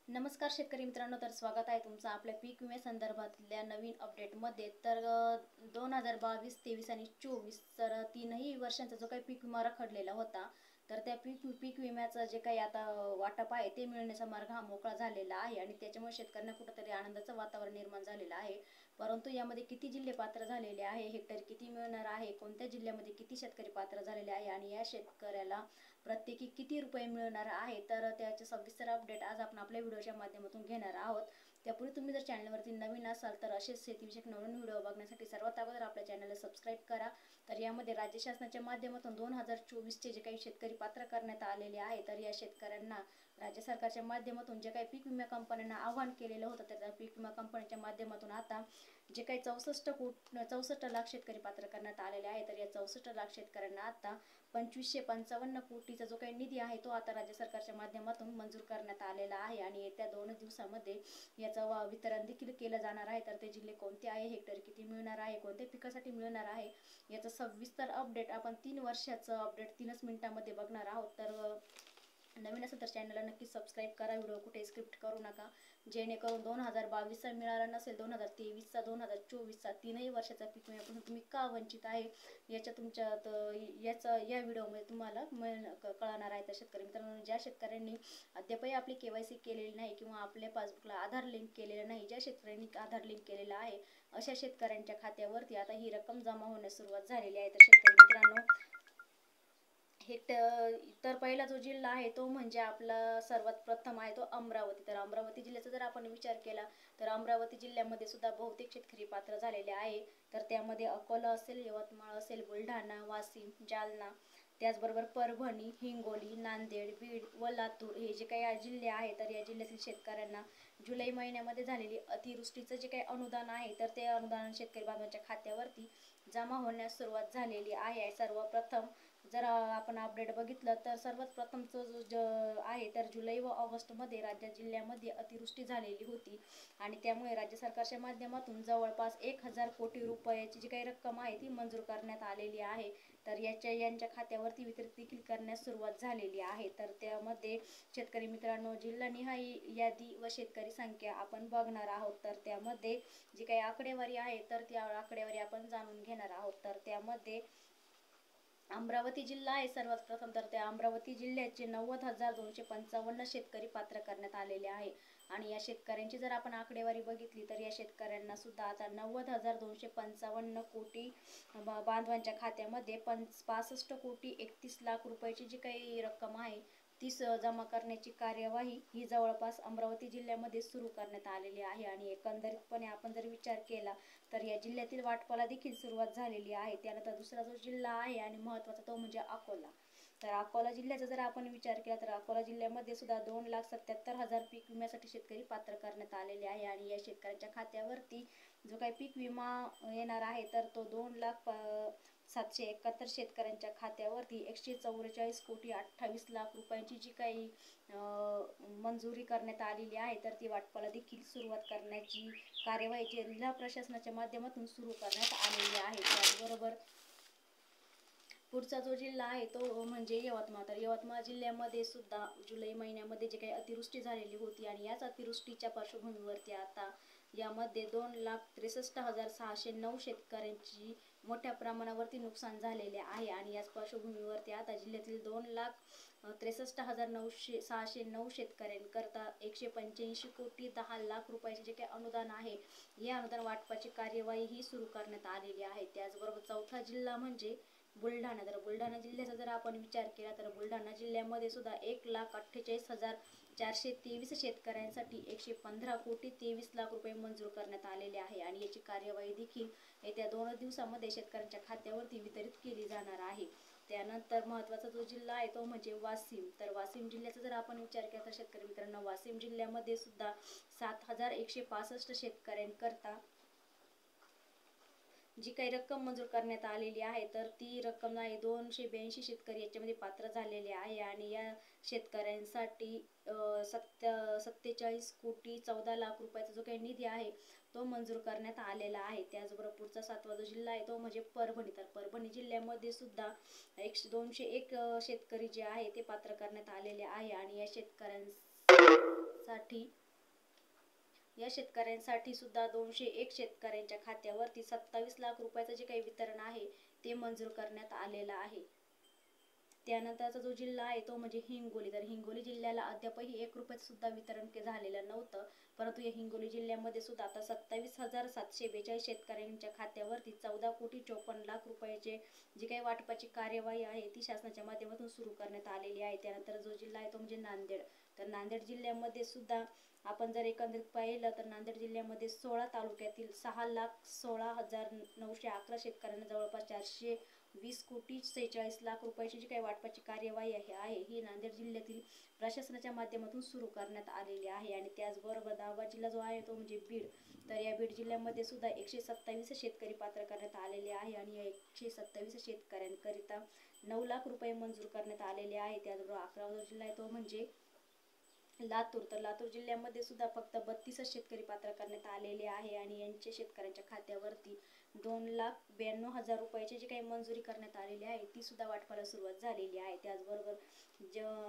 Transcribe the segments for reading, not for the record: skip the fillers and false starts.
नमस्कार शेतकरी मित्रांनो, तर स्वागत आहे तुमचं आपल्या पीक विमे संदर्भातल्या नवीन अपडेटमध्ये। तर 2022, 23 आणि 24 तर तीनही वर्षांचा जो काही पीक विमा रखडलेला होता, तर त्या पीक विम्याचं जे काही आता वाटप आहे ते मिळण्याचा मार्ग हा मोकळा झालेला आहे आणि त्याच्यामुळे शेतकऱ्यांना कुठेतरी आनंदाचं वातावरण निर्माण झालेलं आहे। परंतु यामध्ये किती जिल्हे पात्र झालेले आहे, हेक्टर किती मिळणार आहे, कोणत्या जिल्ह्यामध्ये किती शेतकरी पात्र झालेले आहे आणि या शेतकऱ्याला प्रत्येकी किती रुपये मिळणार आहे, तर त्याचे सविस्तर अपडेट आज आपण आपल्या व्हिडिओच्या माध्यमातून घेणार आहोत। त्यापूर्वी तुम्ही जर चॅनलवरती नवीन असाल तर असेच शेतीविषयक नवीन व्हिडिओ बघण्यासाठी सर्वात अगोदर आपल्या चॅनलला सबस्क्राईब करा। तर यामध्ये राज्य शासनाच्या माध्यमातून 2024चे जे काही शेतकरी पात्र करण्यात आलेले आहे, तर या शेतकऱ्यांना राज्य सरकारच्या माध्यमातून जे काही पीक विमा कंपन्यांना आवाहन केलेलं होतं, त्या पीक विमा कंपन्यांच्या माध्यमातून आता जे काही 64 लाख शेतकरी पात्र करण्यात आलेले आहे, तर या 64 लाख शेतकऱ्यांना आता 2555 कोटीचा जो काही निधी आहे तो आता राज्य सरकारच्या माध्यमातून मंजूर करण्यात आलेला आहे आणि येत्या 2 दिवसामध्ये याचं वितरण देखील केलं जाणार आहे। तर ते जिल्हे कोणते आहे, हेक्टर किती मिळणार आहे, कोणत्या पिकासाठी मिळणार आहे, याचं सविस्तर अपडेट आपण 3 वर्षाचं अपडेट 3च मिनिटांमध्ये बघणार आहोत। तर नवीन असेल तर चॅनलला नक्की सबस्क्राईब करा, व्हिडिओ कुठे स्किप करू नका, जेणेकरून 2022चा मिळाला नसेल, 2023चा, 2024चा तीनही वर्षाचा पीक विम्यापासून तुम्ही का वंचित आहे या व्हिडिओमध्ये तुम्हाला कळणार आहे। तर शेतकरी मित्रांनो, ज्या शेतकऱ्यांनी अद्यापही आपली केवायसी केलेली नाही किंवा आपल्या पासबुकला आधार लिंक केलेलं नाही, ज्या शेतकऱ्यांनी आधार लिंक केलेला आहे अशा शेतकऱ्यांच्या खात्यावरती आता ही रक्कम जमा होण्यास सुरुवात झालेली आहे। तर शेतकरी मित्रांनो, तर पहिला जो जिल्हा आहे तो म्हणजे आपला सर्वात प्रथम आहे तो अमरावती। तर अमरावती जिल्ह्याचा जर आपण विचार केला तर अमरावती जिल्ह्यामध्ये सुद्धा बहुतेक शेतकरी पात्र झालेले आहे। तर त्यामध्ये अकोला असेल, यवतमाळ असेल, बुलढाणा, वाशिम, जालना, त्याचबरोबर परभणी, हिंगोली, नांदेड, बीड व लातूर हे जे काही जिल्हे आहेत, तर या जिल्ह्यातील शेतकऱ्यांना जुलै महिन्यामध्ये झालेली अतिवृष्टीचं जे काही अनुदान आहे, तर ते अनुदान शेतकरी बांधवांच्या खात्यावरती जमा होण्यास सुरुवात झालेली आहे। सर्वप्रथम जर आपण अपडेट बघितलं तर सर्वात प्रथमचं जो आहे तर जुलै व ऑगस्टमध्ये जिल्ह्यामध्ये अतिवृष्टी झालेली होती आणि त्यामुळे राज्य सरकारच्या माध्यमातून जवळपास 1000 कोटी रुपयाची जी काही रक्कम आहे ती मंजूर करण्यात आलेली आहे। तर यांच्या खात्यावरती वितरित देखील करण्यास सुरुवात झालेली आहे। तर त्यामध्ये शेतकरी मित्रांनो, जिल्हानिहाय यादी व शेतकरी संख्या आपण बघणार आहोत। तर त्यामध्ये जी काही आकडेवारी आहे तर त्या आकडेवारी आपण जाणून घेणार आहोत। तर त्यामध्ये अमरावती जिल्हा आहे सर्वात प्रथम, तर त्या अमरावती जिल्ह्याचे 90,255 शेतकरी पात्र करण्यात आलेले आहे आणि या शेतकऱ्यांची जर आपण आकडेवारी बघितली तर या शेतकऱ्यांना सुद्धा आता 90,255 कोटी बांधवांच्या खात्यामध्ये 65 कोटी 31 लाख रुपयाची जी काही रक्कम आहे ती जमा करण्याची कार्यवाही ही जवळपास अमरावती जिल्ह्यामध्ये सुरू करण्यात आलेली आहे आणि एकंदरीतपणे आपण जर विचार केला तर या जिल्ह्यातील वाटपाला देखील सुरुवात झालेली आहे। त्यानंतर दुसरा जो जिल्हा आहे आणि महत्त्वाचा तो म्हणजे अकोला। तर अकोला जिल्ह्याचा जर आपण विचार केला तर अकोला जिल्ह्यामध्ये सुद्धा 2,77,000 पीक विम्यासाठी शेतकरी पात्र करण्यात आलेले आहे आणि या शेतकऱ्यांच्या खात्यावरती जो काही पीक विमा येणार आहे तर तो 2,07,71 शेतकऱ्यांच्या खात्यावरती 144 कोटी 28 लाख रुपयांची जी काही मंजुरी करण्यात आलेली आहे, तर ती वाटपाला देखील सुरुवात करण्याची कार्यवाही जिल्हा प्रशासनाच्या माध्यमातून सुरू करण्यात आलेली आहे। त्याचबरोबर पुढचा जो जिल्हा आहे तो म्हणजे यवतमाळ। तर यवतमाळ जिल्ह्यामध्ये सुद्धा जुलै महिन्यामध्ये जे काही अतिवृष्टी झालेली होती आणि याच अतिवृष्टीच्या पार्श्वभूमीवरती आता यामध्ये 2,63,609 शेतकऱ्यांची मोठ्या प्रमाणावरती नुकसान झालेले आहे आणि याच पार्श्वभूमीवरती आता जिल्ह्यातील 2,63,609 शेतकऱ्यांकरता 185 कोटी 10 लाख रुपयाचे जे काही अनुदान आहे, हे अनुदान वाटपाची कार्यवाही ही सुरू करण्यात आलेली आहे। त्याचबरोबर चौथा जिल्हा म्हणजे बुलढाणा। तर बुलढाणा जिल्ह्याचा जर आपण विचार केला तर बुलढाणा जिल्ह्यामध्ये सुद्धा 1,48,423 शेतकऱ्यांसाठी 115 कोटी 23 लाख रुपये मंजूर करण्यात आलेले आहे आणि याची कार्यवाही देखील येत्या 2 दिवसामध्ये शेतकऱ्यांच्या खात्यावरती वितरित केली जाणार आहे। त्यानंतर महत्त्वाचा जो जिल्हा आहे तो म्हणजे वाशिम। तर वाशिम जिल्ह्याचा जर आपण विचार केला तर शेतकरी मित्रांनो, वाशिम जिल्ह्यामध्ये सुद्धा 7,165 शेतकऱ्यांकरता जी काही रक्कम मंजूर करण्यात आलेली आहे तर ती रक्कम नाही 282 शेतकरी याच्यामध्ये पात्र झालेले आहे आणि या शेतकऱ्यांसाठी 47 कोटी 14 लाख रुपयाचा जो काही निधी आहे तो मंजूर करण्यात आलेला आहे। त्याचबरोबर पुढचा 7वा जो जिल्हा आहे तो म्हणजे परभणी। तर परभणी जिल्ह्यामध्ये सुद्धा 201 शेतकरी जे आहे ते पात्र करण्यात आलेले आहे आणि या शेतकऱ्यांना शेतकऱ्यांसाठी सुद्धा 201 शेतकऱ्यांच्या खात्यावरती 27 लाख रुपयाचं जे काही वितरण आहे ते मंजूर करण्यात आलेलं आहे. त्यानंतरचा जो जिल्हा आहे तो म्हणजे हिंगोली. तर हिंगोली जिल्ह्याला अद्यापही 1 रुपयाचं सुद्धा वितरण झालेलं नव्हतं, परंतु या हिंगोली जिल्ह्यामध्ये सुद्धा आता 27,742 शेतकऱ्यांच्या खात्यावरती 14,54,00,000 रुपयाचे जी काही वाटपाची कार्यवाही आहे ती शासनाच्या माध्यमातून सुरू करण्यात आलेली आहे. त्यानंतर जो जिल्हा आहे तो म्हणजे नांदेड. तर नांदेड जिल्ह्यामध्ये सुद्धा आपण जर एकंदरीत पाहिलं तर नांदेड जिल्ह्यामध्ये 16 तालुक्यातील 6,16,911 शेतकऱ्यांना जवळपास 420,46,00,000 रुपयाची जी काही वाटपाची कार्यवाही आहे ही नांदेड जिल्ह्यातील प्रशासनाच्या माध्यमातून सुरू करण्यात आलेली आहे. आणि त्याचबरोबर 10वा जिल्हा जो आहे तो म्हणजे बीड. तर या बीड जिल्ह्यामध्ये सुद्धा 127 शेतकरी पात्र करण्यात आलेले आहे आणि या 127 शेतकऱ्यांकरिता 9 लाख रुपये मंजूर करण्यात आलेले आहे. त्याचबरोबर 11वा जिल्हा आहे तो म्हणजे लातूर. तर लातूर जिल्ह्यामध्ये सुद्धा फक्त 32 शेतकरी पात्र करण्यात आलेले आहे आणि यांच्या शेतकऱ्यांच्या खात्यावरती 2,92,000 रुपयाची जी काही मंजुरी करण्यात आलेली आहे ती सुद्धा वाटपाला सुरुवात झालेली आहे. त्याचबरोबर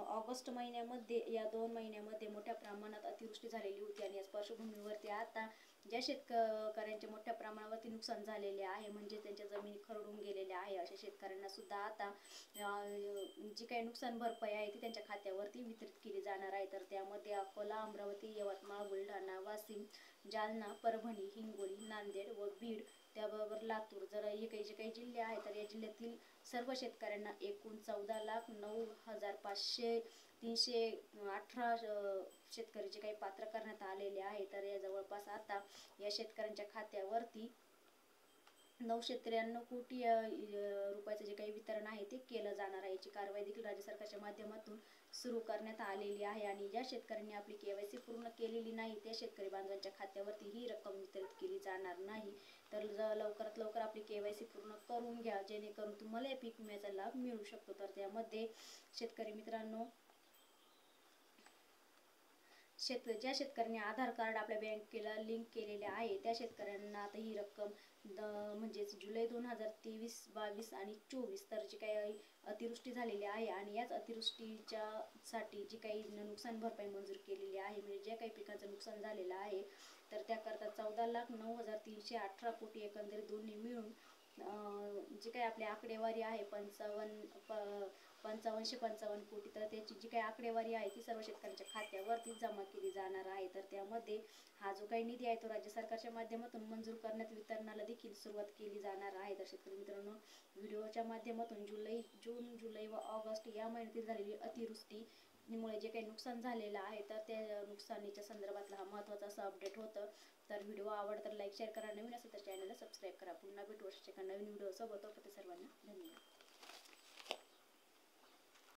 ऑगस्ट महिन्यामध्ये या 2 महिन्यामध्ये मोठ्या प्रमाणात अतिवृष्टी झालेली होती आणि या पार्श्वभूमीवरती आता ज्या शेतकऱ्यांचे मोठ्या प्रमाणावरती नुकसान झालेले आहे म्हणजे त्यांच्या जमिनी खरडून गेलेल्या आहे अशा शेतकऱ्यांना सुद्धा आता जी काही नुकसान भरपाई आहे ती त्यांच्या खात्यावरती वितरित केली जाणार आहे. तर त्यामध्ये अकोला, अमरावती, यवतमाळ, बुलढाणा, वाशिम, जालना, परभणी, हिंगोली, नांदेड व बीड, त्याबरोबर लातूर जर हे काही जे काही जिल्हे आहेत तर या जिल्ह्यातील सर्व शेतकऱ्यांना एकूण 14,09,518 शेतकरी जे काही पात्र करण्यात आलेले आहे. तर या जवळपास आता या शेतकऱ्यांच्या खात्यावरती 993 कोटी रुपयाचं जे काही वितरण आहे ते केलं जाणार आहे. याची कारवाई देखील राज्य सरकारच्या माध्यमातून सुरू करण्यात आलेली आहे आणि ज्या शेतकऱ्यांनी आपली KYC पूर्ण केलेली नाही त्या शेतकरी बांधवांच्या खात्यावरती ही रक्कम वितरित केली जाणार नाही. तर लवकरात लवकर आपली KYC पूर्ण करून घ्या जेणेकरून तुम्हाला या पीक विम्याचा लाभ मिळू शकतो. तर त्यामध्ये शेतकरी मित्रांनो, ज्या शेतकऱ्यांनी आधार कार्ड आपल्या बँकेला लिंक केलेले आहे त्या शेतकऱ्यांना आता ही रक्कम म्हणजेच जुलै 2023, 22 आणि 24 तर जी काही अतिवृष्टी झालेली आहे आणि याच अतिवृष्टीच्या साठी जी काही नुकसान भरपाई मंजूर केलेली आहे म्हणजे ज्या काही पिकांचं नुकसान झालेलं आहे तर त्याकरता 14,09,318 कोटी एकंदरीत दोन्ही मिळून जी काही आपली आकडेवारी आहे 5555 कोटी तर त्याची जी काही आकडेवारी आहे ती सर्व शेतकऱ्यांच्या खात्यावरती जमा केली जाणार आहे. तर त्यामध्ये हा जो काही निधी आहे तो राज्य सरकारच्या माध्यमातून मंजूर करण्यात वितरणाला देखील सुरुवात केली जाणार आहे. तर शेतकरी मित्रांनो, व्हिडिओच्या माध्यमातून जून, जुलै व ऑगस्ट या महिन्यातील झालेली अतिवृष्टीमुळे जे काही नुकसान झालेलं आहे तर त्या नुकसानीच्या संदर्भातला हा महत्त्वाचा असा अपडेट होतं. तर व्हिडिओ आवडला तर लाईक शेअर करा, नवीन असेल तर चॅनलला सबस्क्राईब करा. पुन्हा भेटू अशाच एका नवीन व्हिडिओ सोबत. तोपर्यंत सर्वांना धन्यवाद.